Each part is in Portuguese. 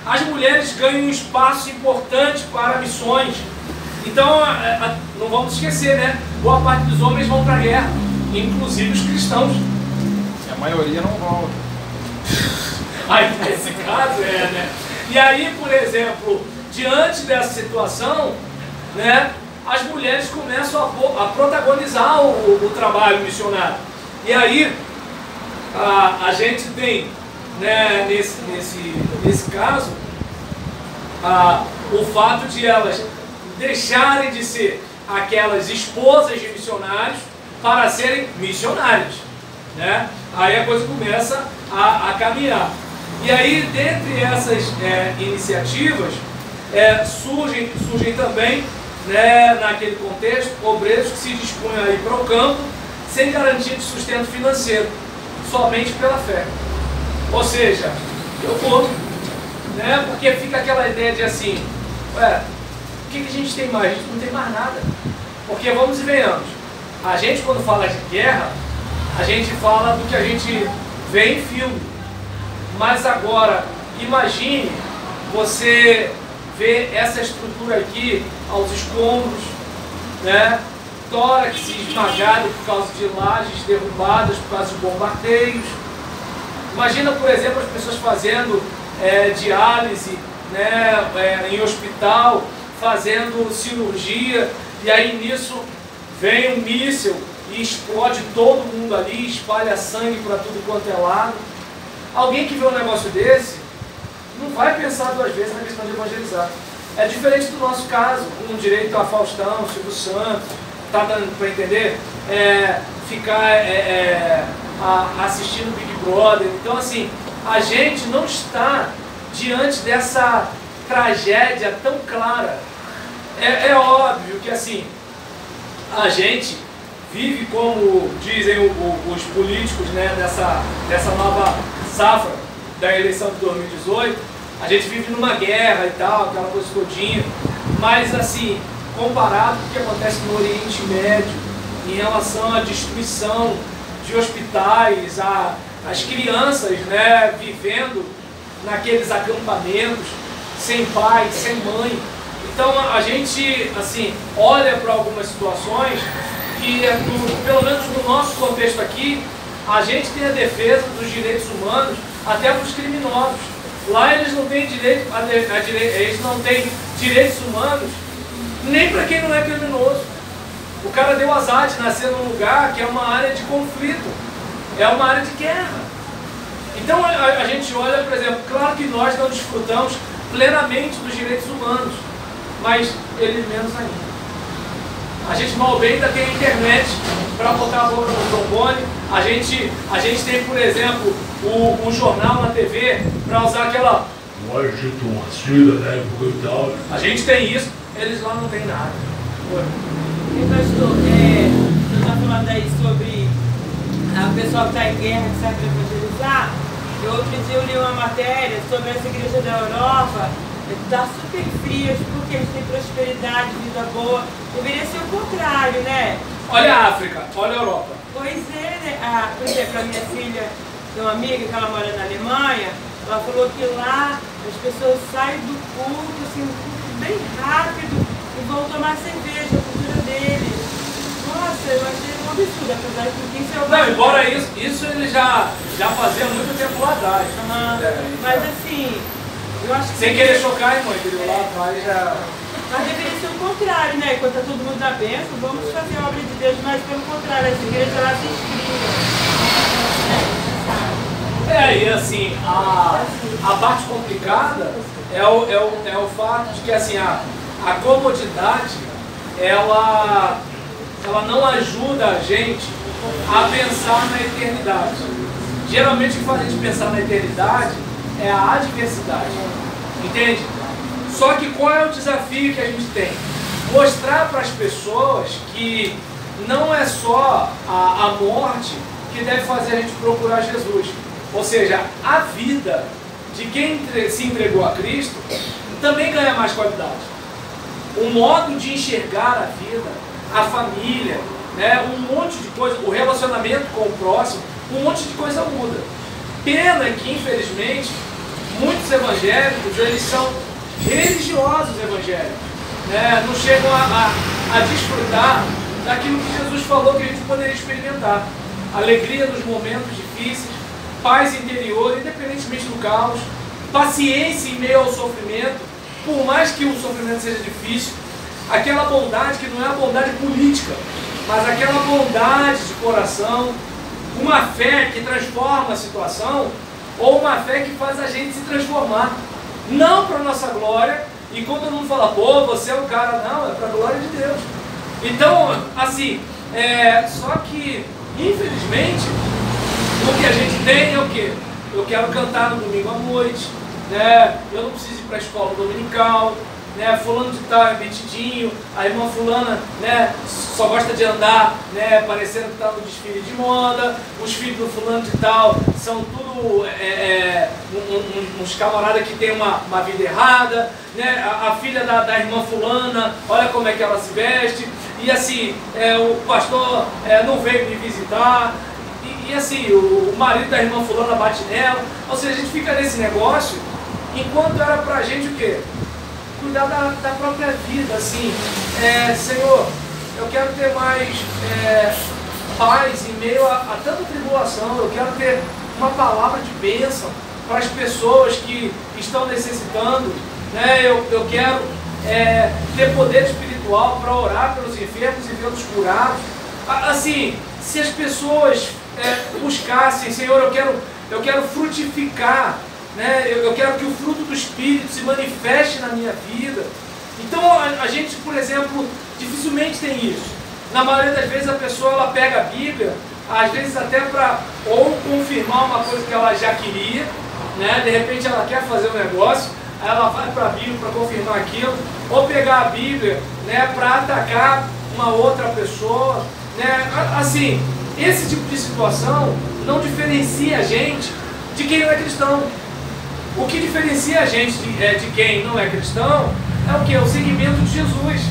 as mulheres ganham um espaço importante para missões. Então, não vamos esquecer, né? Boa parte dos homens vão para a guerra, inclusive os cristãos. E a maioria não volta. Aí, nesse caso, né? E aí, por exemplo, diante dessa situação, né, as mulheres começam a protagonizar o trabalho missionário. E aí, a gente tem, né, nesse caso, o fato de elas deixarem de ser aquelas esposas de missionários para serem missionários, né? Aí a coisa começa a caminhar. E aí, dentre essas iniciativas, surgem também, né, naquele contexto, obreiros que se dispunham a ir para o campo sem garantia de sustento financeiro, somente pela fé. Ou seja, eu vou, né, porque fica aquela ideia de assim, o que a gente tem mais? A gente não tem mais nada. Porque vamos e venhamos, a gente quando fala de guerra, a gente fala do que a gente vê em filme. Mas agora, imagine você ver essa estrutura aqui aos escombros, né? Tórax esmagado por causa de lajes derrubadas, por causa de bombardeios. Imagina, por exemplo, as pessoas fazendo diálise, né, em hospital, fazendo cirurgia, e aí nisso vem um míssil e explode todo mundo ali, espalha sangue para tudo quanto é lado. Alguém que vê um negócio desse não vai pensar duas vezes na questão de evangelizar. É diferente do nosso caso, com direito a Faustão, Silvio Santos, tá dando para entender? Ficar assistindo Big Brother. Então, assim, a gente não está diante dessa tragédia tão clara. É óbvio que, assim, a gente vive, como dizem os políticos, né, dessa nova safra da eleição de 2018, a gente vive numa guerra e tal, aquela coisa todinha, mas assim, comparado com o que acontece no Oriente Médio, em relação à destruição de hospitais, as crianças, né, vivendo naqueles acampamentos, sem pai, sem mãe. Então a gente, assim, olha para algumas situações que, pelo menos no nosso contexto aqui, a gente tem a defesa dos direitos humanos até para os criminosos. Lá eles não têm eles não têm direitos humanos nem para quem não é criminoso. O cara deu azar de nascer num lugar que é uma área de conflito, é uma área de guerra. Então a gente olha, por exemplo, claro que nós não desfrutamos plenamente dos direitos humanos, mas eles menos ainda. A gente mal bem ainda tem a internet para botar a boca no trombone. A gente tem, por exemplo, o jornal na TV para usar aquela voz de torcida, né, e tal. A gente tem isso, eles lá não tem nada. E pastor, você está falando aí sobre o pessoal que está em guerra, que serve para evangelizar. E outro dia eu li uma matéria sobre essa igreja da Europa. Está super frias porque eles têm prosperidade, vida boa. Deveria ser o contrário, né? Olha a África, olha a Europa. Pois é, né? Por exemplo, a minha filha tem uma amiga que ela mora na Alemanha. Ela falou que lá as pessoas saem do culto, assim, um culto bem rápido e vão tomar cerveja, a cultura deles. Nossa, eu achei um absurdo, apesar de que isso é o... Não, embora isso eles já faziam muito tempo lá atrás. Mas assim... Eu acho que sem querer chocar, irmão, entendeu? Lá atrás já... Mas deveria ser o contrário, né? Enquanto está todo mundo na bênção, vamos fazer a obra de Deus, mas pelo contrário, essa igreja lá se inscreva. E assim, a parte complicada é o fato de que assim, a comodidade, ela não ajuda a gente a pensar na eternidade. Geralmente o que faz a gente pensar na eternidade é a adversidade, entende? Só que qual é o desafio que a gente tem? Mostrar para as pessoas que não é só a morte que deve fazer a gente procurar Jesus. Ou seja, a vida de quem se entregou a Cristo também ganha mais qualidade. O modo de enxergar a vida, a família, né, um monte de coisa, o relacionamento com o próximo, um monte de coisa muda. Pena que, infelizmente, muitos evangélicos, eles são religiosos evangélicos, né? Não chegam a desfrutar daquilo que Jesus falou que a gente poderia experimentar. Alegria nos momentos difíceis, paz interior, independentemente do caos, paciência em meio ao sofrimento, por mais que o sofrimento seja difícil, aquela bondade que não é a bondade política, mas aquela bondade de coração, uma fé que transforma a situação, ou uma fé que faz a gente se transformar, não para nossa glória, e quando todo mundo fala, pô, você é um cara, não, é para a glória de Deus. Então, assim, só que, infelizmente, o que a gente tem é o quê? Eu quero cantar no domingo à noite, né? Eu não preciso ir para a escola dominical, né? Fulano de tal é metidinho, a irmã fulana, né, só gosta de andar, né, parecendo que está no desfile de moda, os filhos do fulano de tal são tudo uns camaradas que tem uma vida errada, né? A filha da irmã fulana, olha como é que ela se veste, e assim, o pastor não veio me visitar, e assim, o marido da irmã fulana bate nela, ou seja, a gente fica nesse negócio, enquanto era pra gente o quê? Cuidar da própria vida, assim, Senhor, eu quero ter mais paz em meio a tanta tribulação, eu quero ter uma palavra de bênção para as pessoas que estão necessitando, né? Eu quero ter poder espiritual para orar pelos enfermos e vê-los curados. Assim, se as pessoas buscassem, Senhor, eu quero frutificar, né? Eu quero que o fruto do Espírito se manifeste na minha vida. Então a gente, por exemplo, dificilmente tem isso. Na maioria das vezes a pessoa ela pega a Bíblia, às vezes até para ou confirmar uma coisa que ela já queria, né? De repente ela quer fazer um negócio, aí ela vai para a Bíblia para confirmar aquilo, ou pegar a Bíblia, né, para atacar uma outra pessoa, né? Assim, esse tipo de situação não diferencia a gente de quem não é cristão. O que diferencia a gente de quem não é cristão é o que? O seguimento de Jesus.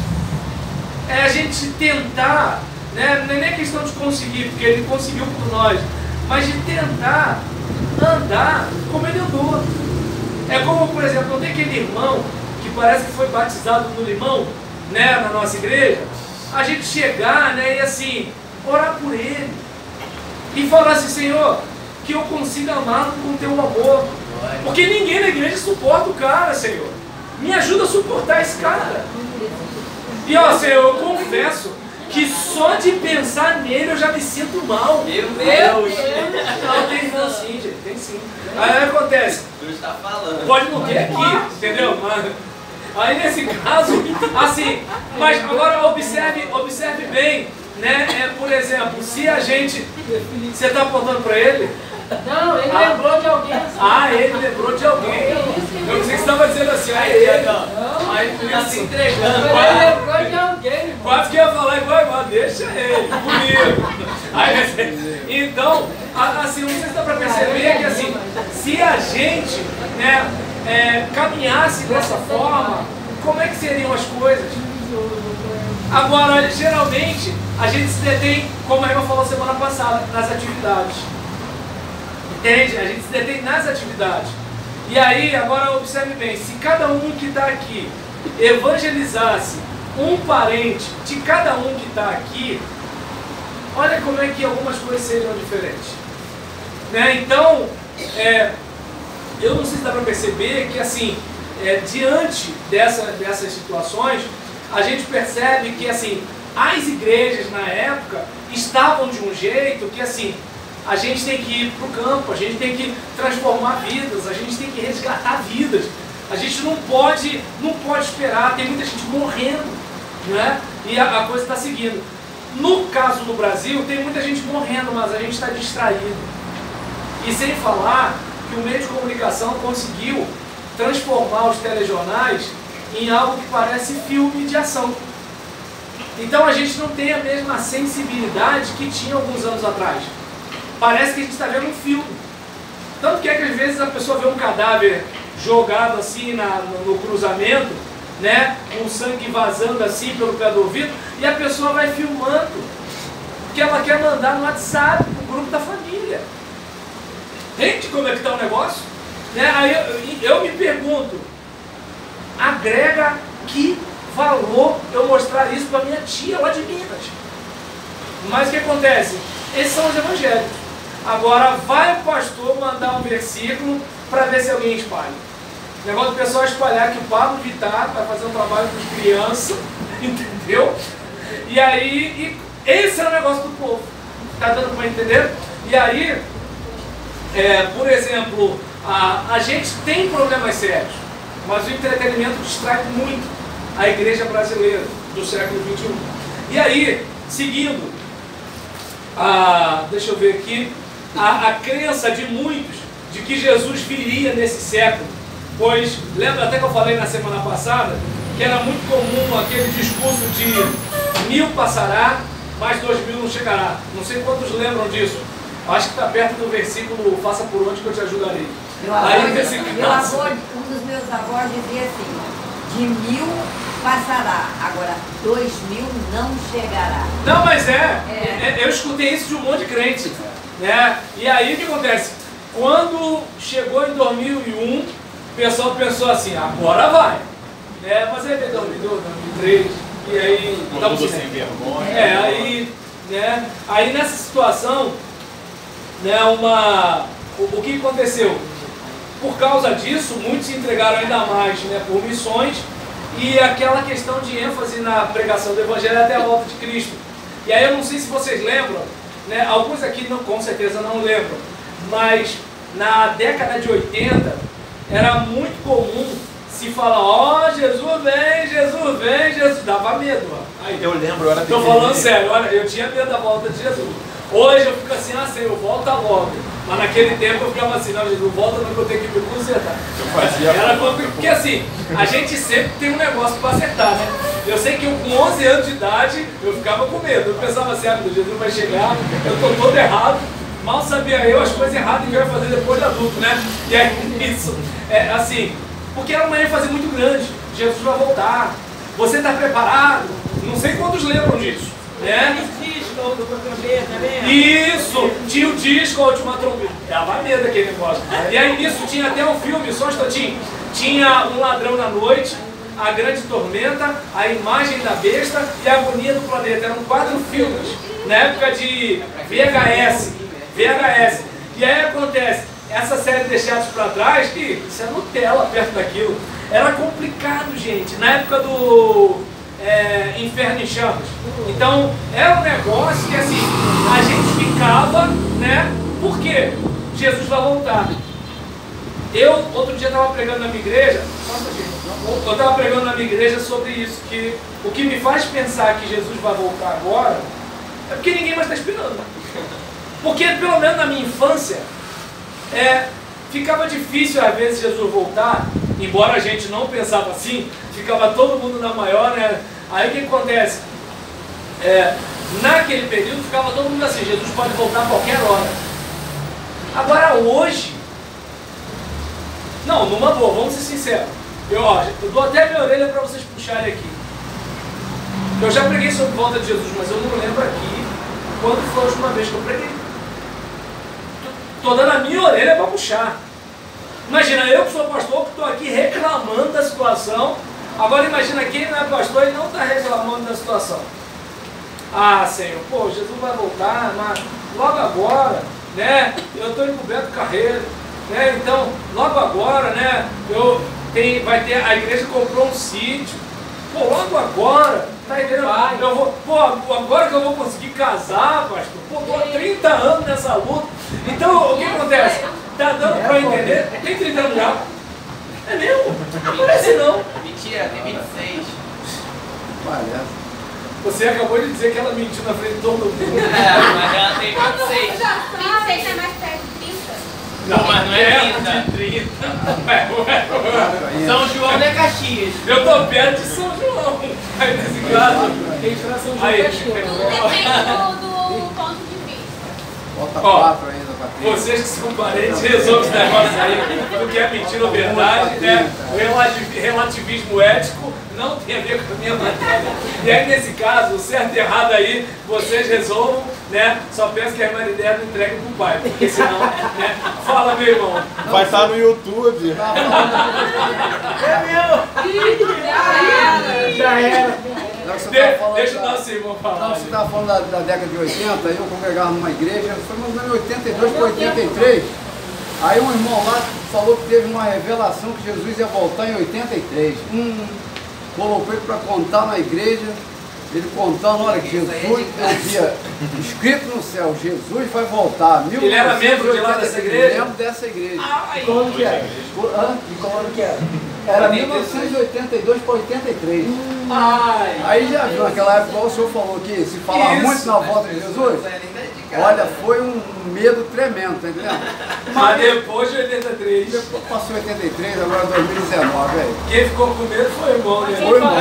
É a gente tentar, né? Não é nem questão de conseguir, porque ele conseguiu por nós, mas de tentar andar como ele andou. É como, por exemplo, não tem aquele irmão que parece que foi batizado no limão, né, na nossa igreja, a gente chegar, né, e assim, orar por ele e falar assim, Senhor, que eu consiga amá-lo com o teu amor, porque ninguém na igreja suporta o cara, Senhor, me ajuda a suportar esse cara. E ó, Senhor, eu confesso que só de pensar nele eu já me sinto mal. Meu Deus! Não, tem irmão sim, gente, tem sim. Aí acontece, Tu está falando. pode morrer aqui, entendeu? Aí nesse caso, assim, mas agora observe bem, né? Por exemplo, se a gente, você está apontando para ele? Não, ele lembrou de alguém. Ele lembrou de alguém. Eu pensei que você estava dizendo assim, ele. Aí ele se entregando. Ele lembrou de alguém, irmão. Quase que ia falar igual, deixa ele, comigo. Aí, então, assim, não sei se dá para perceber que assim, se a gente, né, caminhasse dessa forma, como é que seriam as coisas? Agora, geralmente, a gente se detém, como a irmã falou semana passada, nas atividades. Entende? A gente se detém nas atividades. E aí, agora observe bem, se cada um que está aqui evangelizasse um parente de cada um que está aqui, olha como é que algumas coisas seriam diferentes. Né? Então, eu não sei se dá para perceber que, assim, diante dessas situações, a gente percebe que, assim, as igrejas na época estavam de um jeito que, assim, a gente tem que ir para o campo, a gente tem que transformar vidas, a gente tem que resgatar vidas. A gente não pode esperar, tem muita gente morrendo, né? E a coisa está seguindo. No caso do Brasil, tem muita gente morrendo, mas a gente está distraído. E sem falar que o meio de comunicação conseguiu transformar os telejornais em algo que parece filme de ação. Então a gente não tem a mesma sensibilidade que tinha alguns anos atrás. Parece que a gente está vendo um filme. Tanto que às vezes a pessoa vê um cadáver jogado assim no cruzamento, né, com sangue vazando assim pelo pé do ouvido, e a pessoa vai filmando, porque ela quer mandar no WhatsApp, no grupo da família. Gente, como é que está o negócio? Né? Aí eu me pergunto, agrega que valor eu mostrar isso para minha tia lá de Minas? Mas o que acontece? Esses são os evangélicos. Agora vai o pastor mandar um versículo para ver se alguém espalha. O negócio do pessoal espalhar que o Pablo Vittar vai fazer um trabalho com crianças, entendeu? E aí, esse é o negócio do povo. Tá dando para entender? E aí, por exemplo, a gente tem problemas sérios, mas o entretenimento distrai muito a igreja brasileira do século XXI. E aí, seguindo, deixa eu ver aqui, a crença de muitos de que Jesus viria nesse século, pois, lembra até que eu falei na semana passada, que era muito comum aquele discurso de 1000 passará, mas 2000 não chegará. Não sei quantos lembram disso. Acho que está perto do versículo, faça por onde que eu te ajudarei. Um dos meus avós dizia assim, de 1000 passará, agora 2000 não chegará. Não, mas eu escutei isso de um monte de crente, né? E aí o que acontece? Quando chegou em 2001, o pessoal pensou assim, agora vai. Mas aí veio 2002, 2003, e aí... Todo mundo sem vergonha. Aí nessa situação, né, o que aconteceu? Por causa disso, muitos se entregaram ainda mais, né, por missões, e aquela questão de ênfase na pregação do Evangelho até a volta de Cristo. E aí eu não sei se vocês lembram, né, alguns aqui com certeza não lembram, mas na década de 80 era muito comum se falar, ó, Jesus vem, Jesus vem, Jesus... Dava medo, ó. Aí, Eu lembro, eu era tô falando sério, olha, eu tinha medo da volta de Jesus. Hoje eu fico assim, Senhor, volta logo. Mas naquele tempo eu ficava assim, não, Jesus, volta, não, que eu tenho que me consertar. Eu fazia... Porque assim, a gente sempre tem um negócio para acertar, né? Eu sei que eu, com 11 anos de idade, eu ficava com medo. Eu pensava assim, meu Deus, Jesus vai chegar, eu tô todo errado. Mal sabia eu as coisas erradas que eu ia fazer depois de adulto, né? E aí, isso, assim, porque era uma ênfase muito grande. Jesus vai voltar. Você está preparado? Não sei quantos lembram disso, né? Isso! Tinha o disco, a última trombeta. Dava medo aquele negócio. E aí nisso tinha até um filme, só um instantinho. Tinha Um Ladrão na Noite, A Grande Tormenta, A Imagem da Besta e A Agonia do Planeta. Eram 4 filmes, na época de VHS. E aí acontece, essa série Deixados para Trás, que isso é Nutella perto daquilo. Era complicado, gente. Na época do Inferno em Chamas. Então, era um negócio que assim, a gente ficava, né? Por quê? Jesus vai voltar. Eu, outro dia, estava pregando na minha igreja, eu estava pregando na minha igreja sobre isso, que o que me faz pensar que Jesus vai voltar agora é porque ninguém mais está esperando. Porque, pelo menos na minha infância, ficava difícil às vezes Jesus voltar, embora a gente não pensava assim, ficava todo mundo na maior, né? Aí o que acontece? Naquele período ficava todo mundo assim, Jesus pode voltar a qualquer hora. Agora hoje, não, numa boa, vamos ser sinceros. Eu dou até minha orelha para vocês puxarem aqui. Eu já preguei sobre a volta de Jesus, mas eu não lembro aqui quando foi a última vez que eu preguei. Estou dando a minha orelha para puxar. Imagina, eu que sou pastor, que estou aqui reclamando da situação. Agora imagina quem não é pastor e não está reclamando da situação. Senhor, Jesus vai voltar, mas logo agora, né? Eu estou encoberto carreira, né? Então, logo agora, né? A igreja comprou um sítio. Logo agora, tá entendendo? Agora que eu vou conseguir casar, pastor, estou há 30 anos nessa luta. Então, o que acontece? Tá dando para entender? Tem 30 anos já? É mesmo? Não parece não. Mentira, tem 26. Você acabou de dizer que ela mentiu na frente de todo mundo. Mas ela tem 26. 26 é mais perto de 30? Não, mas não é 30. De 30. São João não é Caxias. Eu tô perto de São João. Aí nesse caso. Tem que São João Aí. Caxias. Tudo depende do ponto de vista. Bota Ó, 4 ainda pra ter. Vocês que são parentes, resolvem esse negócio aí, do que é mentira ou verdade, né? O relativismo ético, não tem a ver com a minha matéria. E aí, nesse caso, o certo e errado aí, vocês resolvam, né? Só peço que a irmã Lidéia não entregue pro pai, porque senão, né? Fala, meu irmão. Vai estar no YouTube. Já era. Deixa o nosso irmão falar. Você estava falando da década de 80, eu congregava numa igreja, foi mais ou menos 82 para 83. Aí um irmão lá falou que teve uma revelação que Jesus ia voltar em 83. Colocou ele para contar na igreja, ele contando, olha, que Jesus, eu via escrito no céu, Jesus vai voltar. Ele era membro de lá dessa igreja? Membro dessa igreja. Como que era? E como que era? Era 1982 para 83. Aí já viu, naquela época, igual o senhor falou que se falar muito na volta de Jesus, olha, foi um medo tremendo, tá entendendo? Mas depois de 83. Depois passou 83, agora 2019, velho. Quem ficou com medo foi bom, né? Foi bom.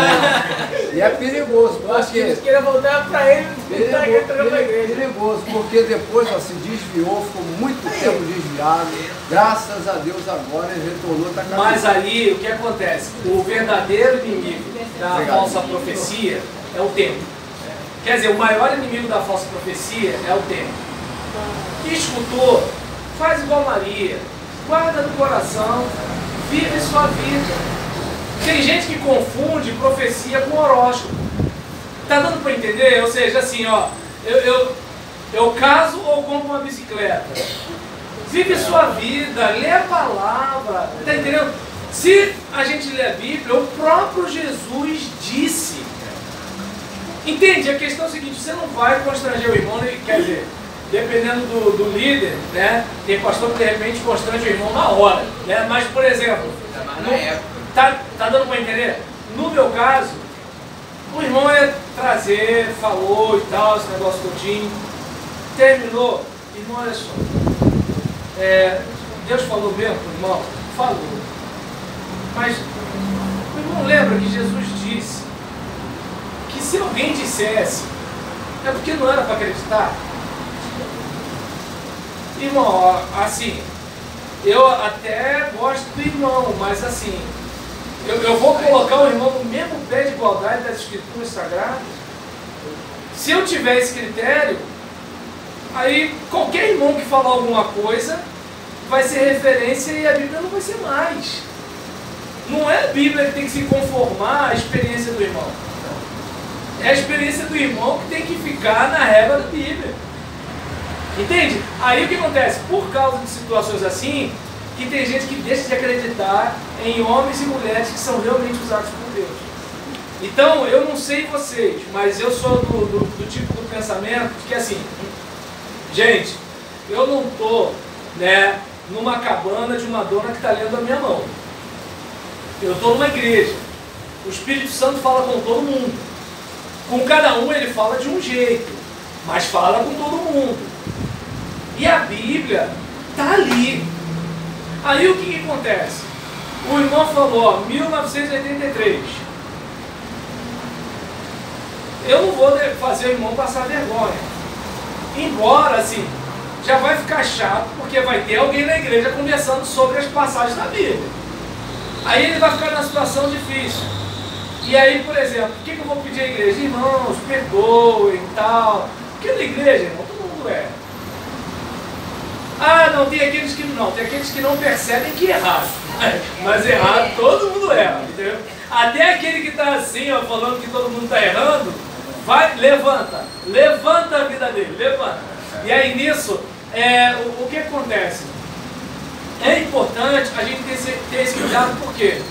E é perigoso, porque... Eles queriam voltar pra ele, tá entrando na igreja. Perigoso, porque depois ó, se desviou, ficou muito tempo desviado. Graças a Deus agora ele retornou, tá caminhando. Mas aí, o que acontece? O verdadeiro inimigo da falsa profecia é o tempo. Quer dizer, o maior inimigo da falsa profecia é o tempo. Que escutou, faz igual Maria, guarda no coração, vive sua vida. Tem gente que confunde profecia com horóscopo. Tá dando para entender? Ou seja, assim, ó, eu caso ou compro uma bicicleta. Vive sua vida, lê a palavra, tá entendendo? Se a gente lê a Bíblia, o próprio Jesus disse. Entende? A questão é o seguinte, você não vai constranger o irmão, quer dizer, dependendo do líder, né? Tem pastor que de repente constrange o irmão na hora, né? Mas, por exemplo, tá dando para entender? No meu caso, o irmão ia trazer, falou e tal, esse negócio todinho, terminou, irmão, olha só, Deus falou mesmo pro irmão? Falou. Mas o irmão lembra que Jesus disse que se alguém dissesse, é porque não era para acreditar. Irmão, assim, eu até gosto do irmão, mas assim, eu vou colocar o irmão no mesmo pé de igualdade das escrituras sagradas. Se eu tiver esse critério, aí qualquer irmão que falar alguma coisa vai ser referência e a Bíblia não vai ser mais. Não é a Bíblia que tem que se conformar à experiência do irmão. É a experiência do irmão que tem que ficar na régua da Bíblia. Entende? Aí o que acontece? Por causa de situações assim, que tem gente que deixa de acreditar em homens e mulheres que são realmente usados por Deus. Então, eu não sei vocês, mas eu sou do tipo do pensamento de que assim, gente, eu não estou, né, numa cabana de uma dona que está lendo a minha mão. Eu estou numa igreja. O Espírito Santo fala com todo mundo. Com cada um ele fala de um jeito, mas fala com todo mundo. E a Bíblia está ali. Aí o que acontece? O irmão falou, ó, 1983. Eu não vou fazer o irmão passar vergonha. Embora, assim, já vai ficar chato, porque vai ter alguém na igreja conversando sobre as passagens da Bíblia. Aí ele vai ficar numa situação difícil. E aí, por exemplo, o que eu vou pedir à igreja? Irmãos, perdoem e tal. Porque na igreja, irmão, todo mundo erra. Ah, não, tem aqueles que não. Tem aqueles que não percebem que erraram. Mas errado, todo mundo erra, entendeu? Até aquele que está assim, ó, falando que todo mundo está errando, vai, levanta a vida dele, levanta. E aí nisso, o que acontece? É importante a gente ter esse cuidado, por quê?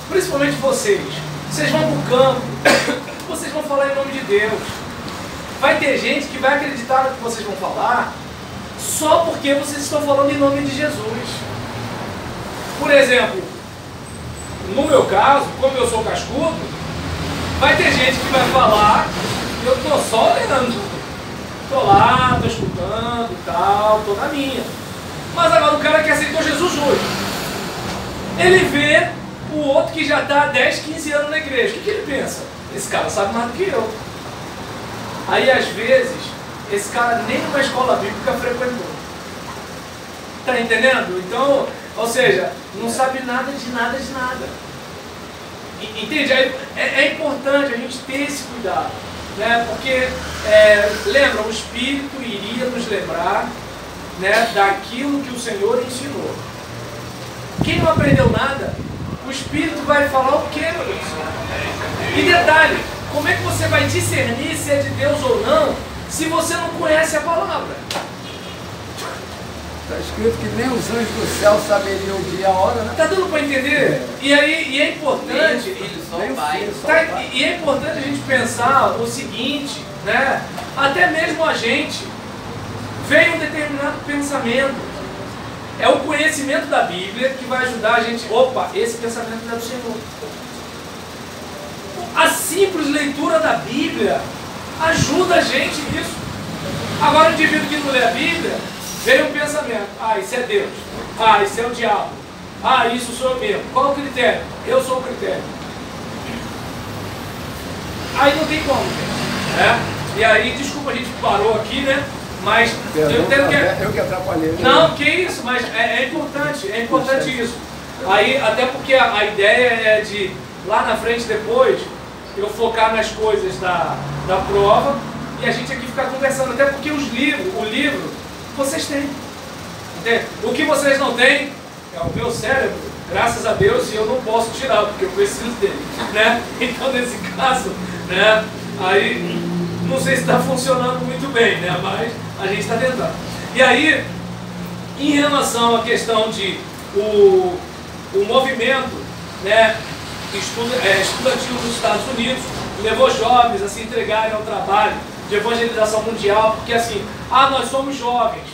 Principalmente vocês vão para o campo, vocês vão falar em nome de Deus. Vai ter gente que vai acreditar no que vocês vão falar só porque vocês estão falando em nome de Jesus. Por exemplo, no meu caso, como eu sou cascudo, vai ter gente que vai falar, eu estou só olhando, estou lá, estou escutando e tal, estou na minha. Mas agora o cara que aceitou Jesus hoje, ele vê o outro que já está há 10, 15 anos na igreja. O que ele pensa? Esse cara sabe mais do que eu. Aí às vezes, esse cara nem numa escola bíblica frequentou. Está entendendo? Então, ou seja, não sabe nada de nada de nada. Entende? É importante a gente ter esse cuidado, né? Porque, lembra, o Espírito iria nos lembrar, né, daquilo que o Senhor ensinou. Quem não aprendeu nada, o Espírito vai falar o quê, meu Deus? E detalhe, como é que você vai discernir se é de Deus ou não, se você não conhece a palavra? Está escrito que nem os anjos do céu saberiam o dia e a hora, né? Tá dando para entender? E é importante, e é importante a gente pensar o seguinte, né? Até mesmo a gente vem um determinado pensamento. É o conhecimento da Bíblia que vai ajudar a gente. Opa, esse pensamento não é do Senhor. A simples leitura da Bíblia ajuda a gente nisso. Agora o indivíduo que não lê a Bíblia, vem um pensamento. Ah, isso é Deus. Ah, isso é o diabo. Ah, isso sou eu mesmo. Qual o critério? Eu sou o critério. Aí não tem como, gente. Né? E aí, desculpa, a gente parou aqui, né? Mas eu que atrapalhei. Não, que isso, mas é importante isso. Aí, até porque a ideia é de, lá na frente depois, eu focar nas coisas da prova e a gente aqui ficar conversando, até porque o livro, vocês têm. Entende? O que vocês não têm é o meu cérebro, graças a Deus, e eu não posso tirar, porque eu preciso dele, né? Então, nesse caso, né, aí, não sei se está funcionando muito bem, né, mas a gente está tentando. E aí, em relação à questão de o movimento, né, estudantil nos Estados Unidos, levou jovens a se entregarem ao trabalho de evangelização mundial, porque assim, nós somos jovens.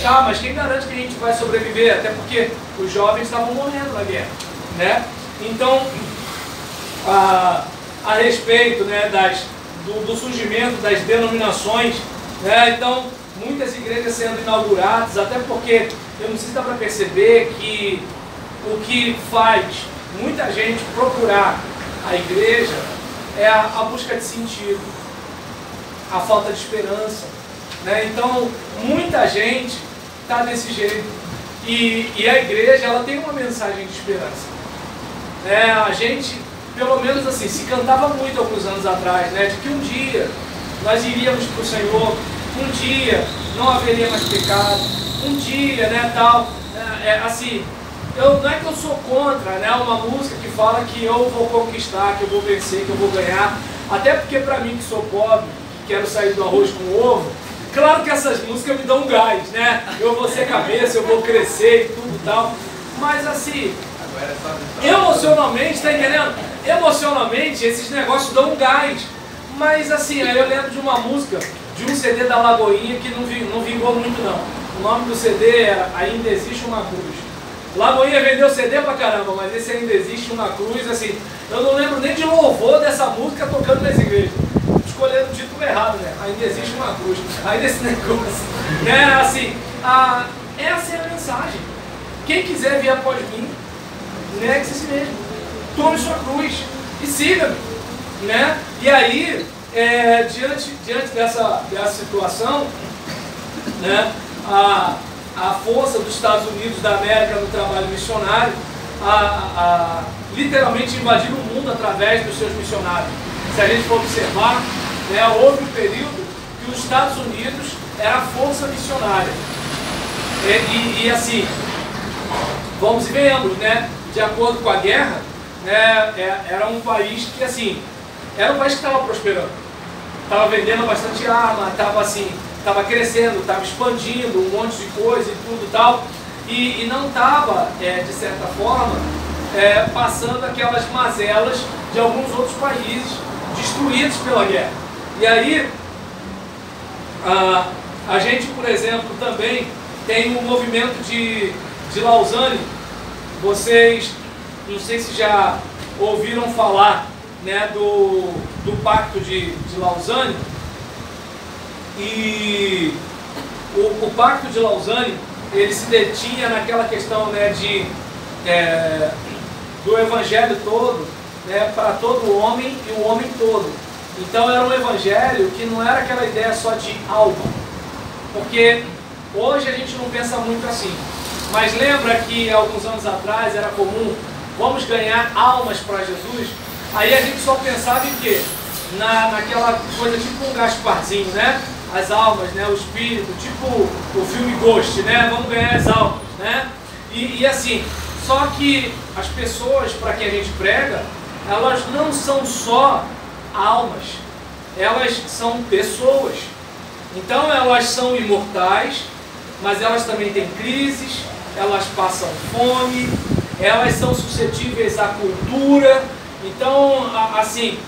Tá, mas quem garante que a gente vai sobreviver? Até porque os jovens estavam morrendo na guerra, né? Então, a respeito, né, do surgimento das denominações, né? Então, muitas igrejas sendo inauguradas, até porque, eu não sei se dá para perceber que o que faz muita gente procurar a igreja é a busca de sentido, a falta de esperança, né? Então, muita gente está desse jeito. E a igreja, ela tem uma mensagem de esperança. Né? A gente, pelo menos assim, se cantava muito alguns anos atrás, né? De que um dia nós iríamos para o Senhor, um dia não haveria mais pecado, um dia, né, tal. Assim, não é que eu sou contra, né, uma música que fala que eu vou conquistar, que eu vou vencer, que eu vou ganhar. Até porque para mim que sou pobre, que quero sair do arroz com ovo, claro que essas músicas me dão gás, né? Eu vou ser cabeça, eu vou crescer e tudo e tal. Mas assim, emocionalmente, tá entendendo? Emocionalmente, esses negócios dão gás. Mas assim, aí eu lembro de uma música, de um CD da Lagoinha que não vingou muito não. O nome do CD era Ainda Existe Uma Cruz. Lagoinha vendeu CD pra caramba, mas esse Ainda Existe Uma Cruz, assim, eu não lembro nem de louvor dessa música tocando nas igrejas. Escolhendo o título errado, né? Ainda existe uma cruz, ainda esse negócio, né? Assim, essa é a mensagem. Quem quiser vir após mim, negue-se a si mesmo, tome sua cruz e siga-me, né? E aí, diante dessa situação, né? A força dos Estados Unidos da América no trabalho missionário, literalmente invadiram o mundo através dos seus missionários. Se a gente for observar, né, houve um período que os Estados Unidos era a força missionária. E assim, vamos e venhamos, né? De acordo com a guerra, né, era um país que, assim, era um país que estava prosperando. Estava vendendo bastante arma, estava crescendo, estava expandindo um monte de coisa e tudo e tal. E não estava, de certa forma, passando aquelas mazelas de alguns outros países destruídos pela guerra. E aí, a gente, por exemplo, também tem um movimento de Lausanne. Vocês, não sei se já ouviram falar, né, do Pacto de Lausanne. E o Pacto de Lausanne, ele se detinha naquela questão, né, do evangelho todo, né, para todo homem e o homem todo. Então era um evangelho que não era aquela ideia só de alma, porque hoje a gente não pensa muito assim, mas lembra que alguns anos atrás era comum vamos ganhar almas para Jesus, aí a gente só pensava em quê? Naquela coisa tipo um Gasparzinho, né? As almas, né? O espírito, tipo o filme Ghost, né? Vamos ganhar as almas, né? E assim, só que as pessoas para quem a gente prega, elas não são só almas, elas são pessoas. Então elas são imortais, mas elas também têm crises, elas passam fome, elas são suscetíveis à cultura, então assim,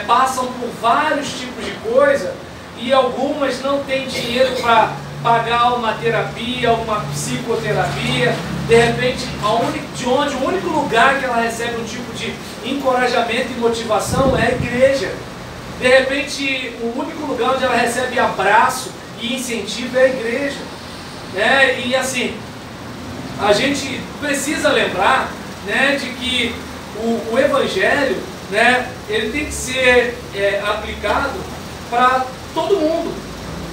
passam por vários tipos de coisa e algumas não têm dinheiro para pagar uma terapia, uma psicoterapia. De repente, o único lugar que ela recebe um tipo de encorajamento e motivação é a igreja. De repente, o único lugar onde ela recebe abraço e incentivo é a igreja. Né? E assim, a gente precisa lembrar, né, de que o evangelho, né, ele tem que ser aplicado para todo mundo.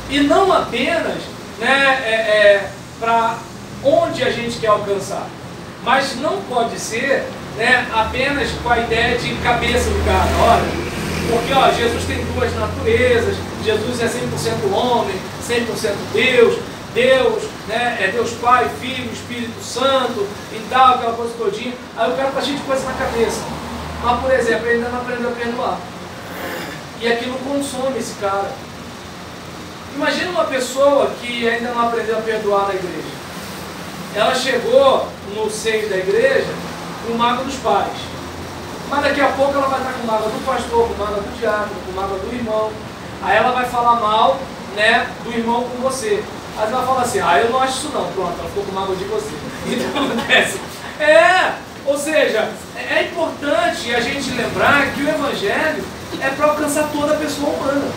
E não apenas, né, para onde a gente quer alcançar. Mas não pode ser, né, apenas com a ideia de cabeça do cara. Olha, porque ó, Jesus tem duas naturezas, Jesus é 100% homem, 100% Deus, Deus, né, é Deus Pai, Filho, Espírito Santo e tal, aquela coisa todinha. Aí o cara tá cheio de coisa na cabeça. Mas, por exemplo, ele ainda não aprendeu a perdoar. E aquilo consome esse cara. Imagina uma pessoa que ainda não aprendeu a perdoar na igreja. Ela chegou no seio da igreja com mágoa dos pais. Mas daqui a pouco ela vai estar com mágoa do pastor, com mágoa do diácono, com mágoa do irmão. Aí ela vai falar mal, né, do irmão com você. Aí ela vai falar assim, eu não acho isso não. Pronto, ela ficou com mágoa de você. Então acontece. Ou seja, é importante a gente lembrar que o evangelho é para alcançar toda a pessoa humana.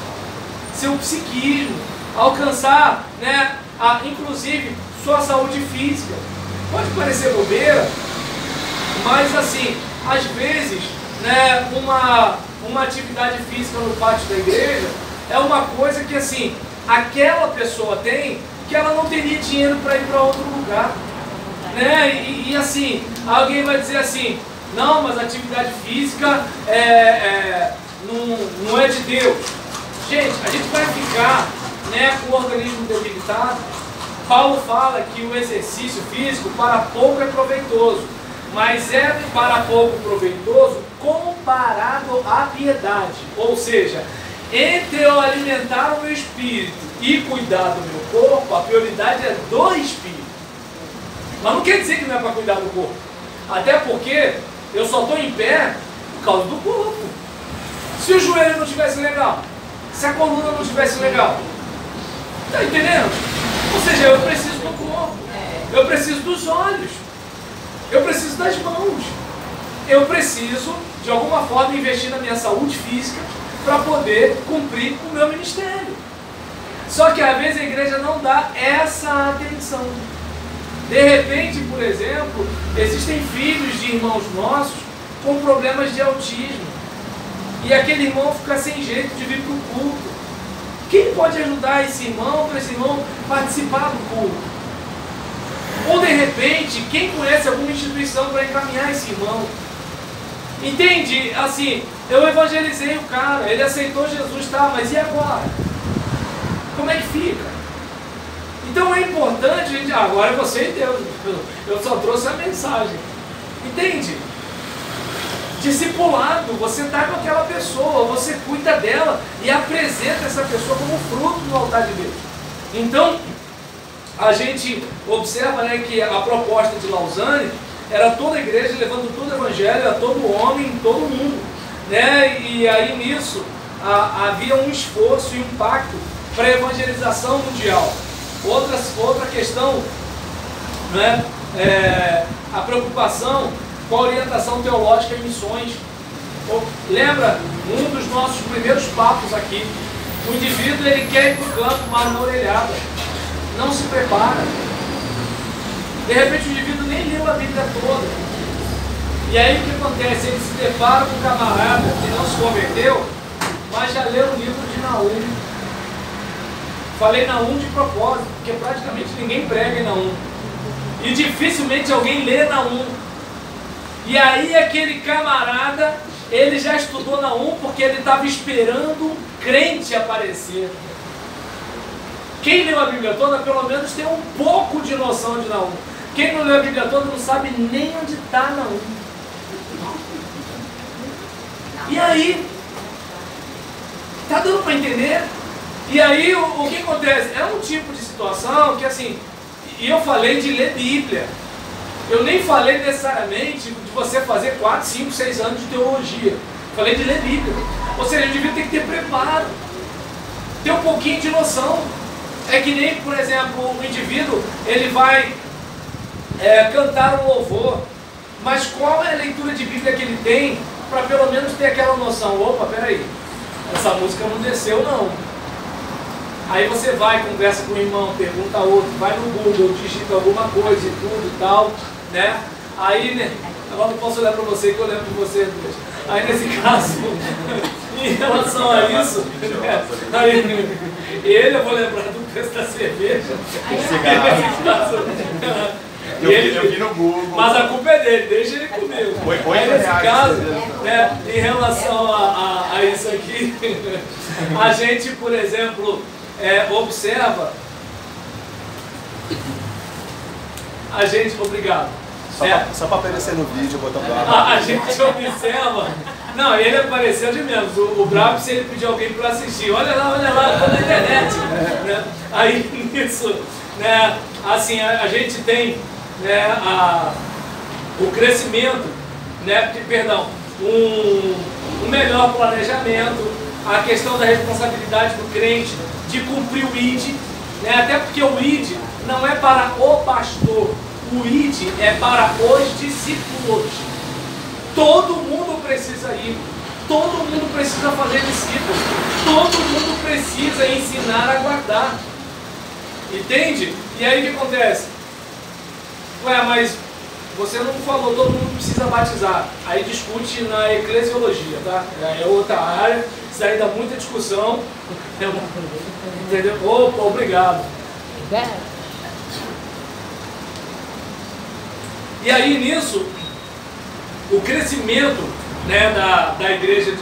Seu psiquismo, alcançar, né, inclusive sua saúde física. Pode parecer bobeira, mas assim, às vezes, né, uma atividade física no pátio da igreja é uma coisa que assim, aquela pessoa tem que ela não teria dinheiro para ir para outro lugar. Né? E assim, alguém vai dizer assim, não, mas a atividade física não é de Deus. Gente, a gente vai ficar, né, com o organismo debilitado. Paulo fala que o exercício físico para pouco é proveitoso, mas é para pouco proveitoso comparado à piedade. Ou seja, entre eu alimentar o meu espírito e cuidar do meu corpo, a prioridade é do espírito. Mas não quer dizer que não é para cuidar do corpo. Até porque eu só estou em pé por causa do corpo. Se o joelho não estivesse legal, se a coluna não estivesse legal, está entendendo? Ou seja, eu preciso do corpo, eu preciso dos olhos, eu preciso das mãos. Eu preciso, de alguma forma, investir na minha saúde física para poder cumprir o meu ministério. Só que às vezes a igreja não dá essa atenção. De repente, por exemplo, existem filhos de irmãos nossos com problemas de autismo. E aquele irmão fica sem jeito de vir para o culto. Quem pode ajudar esse irmão para esse irmão participar do culto? Ou de repente, quem conhece alguma instituição para encaminhar esse irmão? Entende? Assim, eu evangelizei o cara, ele aceitou Jesus, tá, mas e agora? Como é que fica? Então é importante a gente... agora é você e Deus. Eu só trouxe a mensagem. Entende? Discipulado, você está com aquela pessoa, você cuida dela e apresenta essa pessoa como fruto no altar de Deus. Então, a gente observa, né, que a proposta de Lausanne era toda a igreja levando todo o evangelho a todo homem, em todo mundo. Né? E aí nisso havia um esforço e um pacto para a evangelização mundial. Outra questão, né, a preocupação com a orientação teológica em missões. Lembra um dos nossos primeiros papos aqui? O indivíduo ele quer ir para o campo, mas na orelhada, não se prepara. De repente o indivíduo nem leu a Bíblia toda. E aí o que acontece? Ele se depara com um camarada que não se converteu, mas já leu o livro de Naum. Falei Naum de propósito, porque praticamente ninguém prega em Naum. E dificilmente alguém lê Naum. E aí aquele camarada, ele já estudou Naum porque ele estava esperando crente aparecer. Quem leu a Bíblia toda, pelo menos tem um pouco de noção de Naum. Quem não leu a Bíblia toda não sabe nem onde está Naum. E aí, tá dando para entender? E aí o que acontece? É um tipo de situação que assim, e eu falei de ler Bíblia. Eu nem falei necessariamente de você fazer 4, 5, 6 anos de teologia. Falei de ler Bíblia. Ou seja, eu devia ter que ter preparo, ter um pouquinho de noção. É que nem, por exemplo, o indivíduo, ele vai cantar um louvor, mas qual é a leitura de Bíblia que ele tem para pelo menos ter aquela noção? Opa, peraí, essa música não desceu não. Aí você vai, conversa com o irmão, pergunta a outro, vai no Google, digita alguma coisa e tudo e tal, né? Aí, né, agora não posso olhar para você que eu lembro de você, Deus. Aí nesse caso, em relação a isso, aí, eu vou lembrar do preço da cerveja. Eu vi no Google. Mas a culpa é dele, deixa ele comigo. Aí nesse caso, né, em relação a isso aqui, a gente, por exemplo, observa, a gente, obrigado. Só para aparecer no vídeo, botar o Brabo. A gente observa. Não, ele apareceu de menos. O Brabo, se ele pedir alguém para assistir, olha lá, tô na internet. Né? Aí nisso, né, assim, a gente tem, né, o crescimento, né, perdão, um melhor planejamento, a questão da responsabilidade do crente de cumprir o ID, né, até porque o ID não é para o pastor. O ID é para os discípulos. Todo mundo precisa ir. Todo mundo precisa fazer discípulos. Todo mundo precisa ensinar a guardar. Entende? E aí o que acontece? Ué, mas você não falou, todo mundo precisa batizar. Aí discute na eclesiologia, tá? É outra área. Isso aí dá muita discussão. Entendeu? Opa, obrigado. E aí nisso, o crescimento, né, da igreja,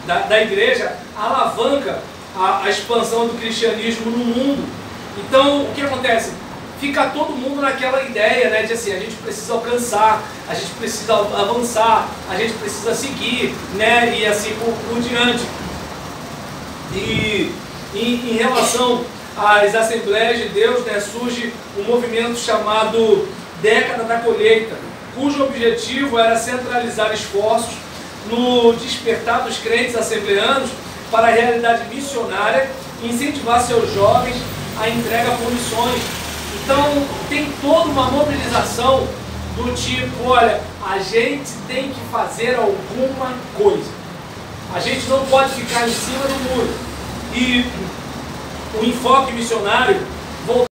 da igreja alavanca a expansão do cristianismo no mundo. Então o que acontece? Fica todo mundo naquela ideia, né, de assim, a gente precisa alcançar, a gente precisa avançar, a gente precisa seguir, né, e assim por diante. E em relação às Assembleias de Deus, né, surge um movimento chamado Década da Colheita, cujo objetivo era centralizar esforços no despertar dos crentes assembleanos para a realidade missionária e incentivar seus jovens à entrega por missões. Então tem toda uma mobilização do tipo, olha, a gente tem que fazer alguma coisa. A gente não pode ficar em cima do muro. E o enfoque missionário